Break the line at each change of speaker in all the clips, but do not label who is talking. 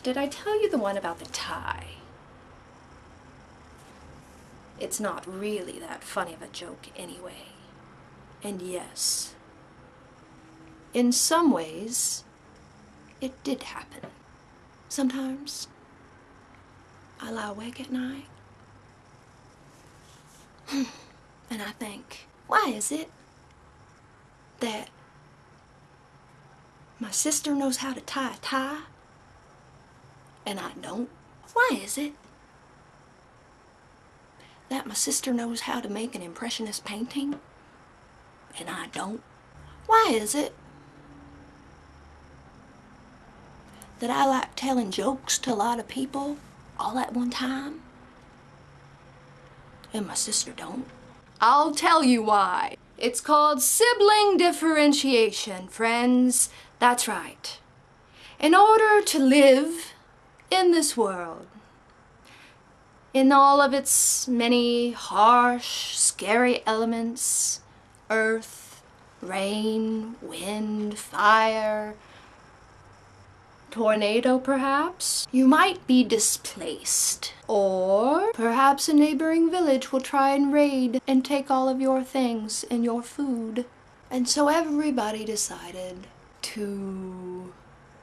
Did I tell you the one about the tie? It's not really that funny of a joke anyway. And yes, in some ways, it did happen. Sometimes I lie awake at night and I think, why is it that my sister knows how to tie a tie and I don't? Why is it that my sister knows how to make an impressionist painting and I don't? Why is it that I like telling jokes to a lot of people all at one time and my sister don't? I'll tell you why. It's called sibling differentiation, friends. That's right. In order to live in this world, in all of its many harsh, scary elements, earth, rain, wind, fire, tornado perhaps, you might be displaced. Or perhaps a neighboring village will try and raid and take all of your things and your food. And so everybody decided to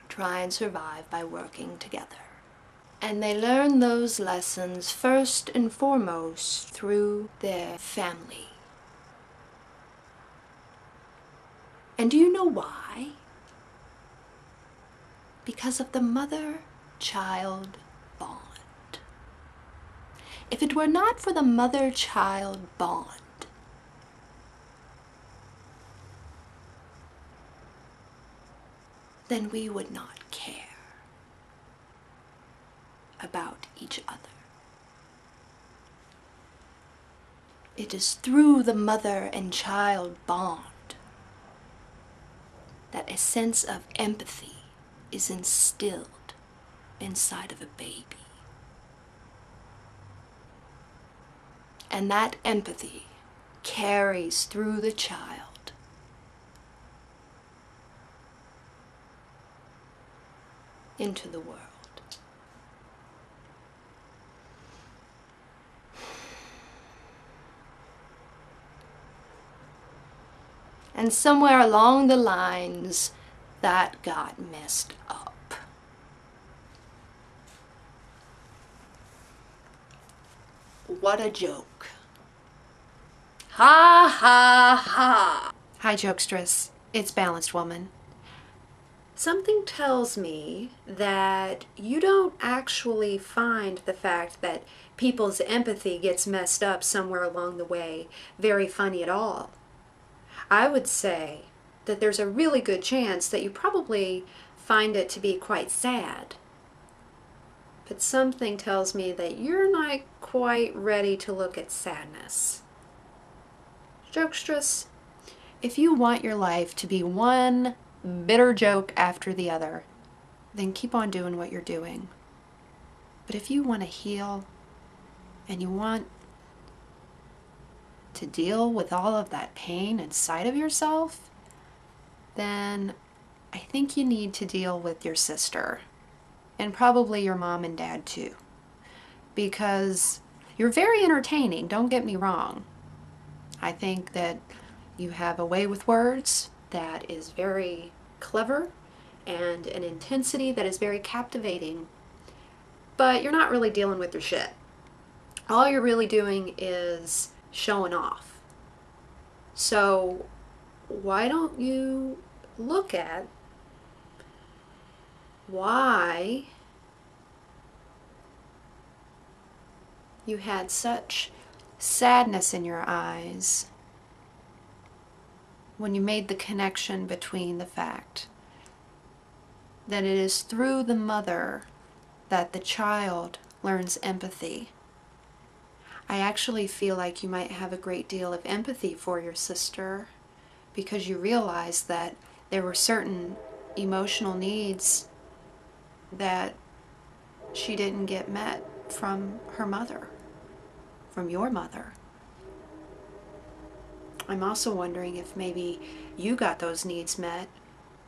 try and survive by working together. And they learn those lessons first and foremost through their family. And do you know why? Because of the mother-child bond. If it were not for the mother-child bond, then we would not care about each other. It is through the mother and child bond that a sense of empathy is instilled inside of a baby. And that empathy carries through the child into the world. And somewhere along the lines, that got messed up. What a joke. Ha ha ha.
Hi, Jokestress. It's Balanced Woman. Something tells me that you don't actually find the fact that people's empathy gets messed up somewhere along the way very funny at all. I would say that there's a really good chance that you probably find it to be quite sad. But something tells me that you're not quite ready to look at sadness. Jokestress, if you want your life to be one bitter joke after the other, then keep on doing what you're doing. But if you want to heal and you want to deal with all of that pain inside of yourself, then I think you need to deal with your sister and probably your mom and dad too, because you're very entertaining, don't get me wrong. I think that you have a way with words that is very clever and an intensity that is very captivating, but you're not really dealing with your shit. All you're really doing is showing off. So why don't you look at why you had such sadness in your eyes when you made the connection between the fact that it is through the mother that the child learns empathy. I actually feel like you might have a great deal of empathy for your sister because you realize that there were certain emotional needs that she didn't get met from her mother, from your mother. I'm also wondering if maybe you got those needs met,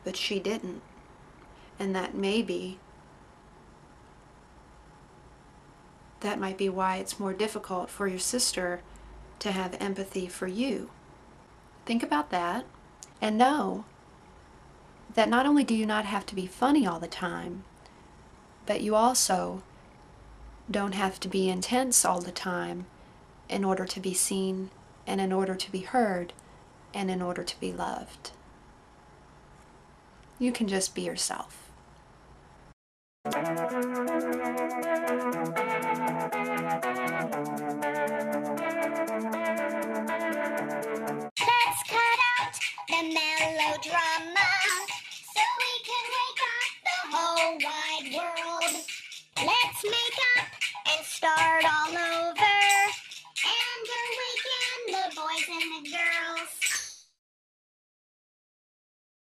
but she didn't. And that maybe that might be why it's more difficult for your sister to have empathy for you. Think about that and know that not only do you not have to be funny all the time, but you also don't have to be intense all the time in order to be seen and in order to be heard and in order to be loved. You can just be yourself.
Let's cut out the melodrama so we can wake up the whole wide world. Let's make up and start all over.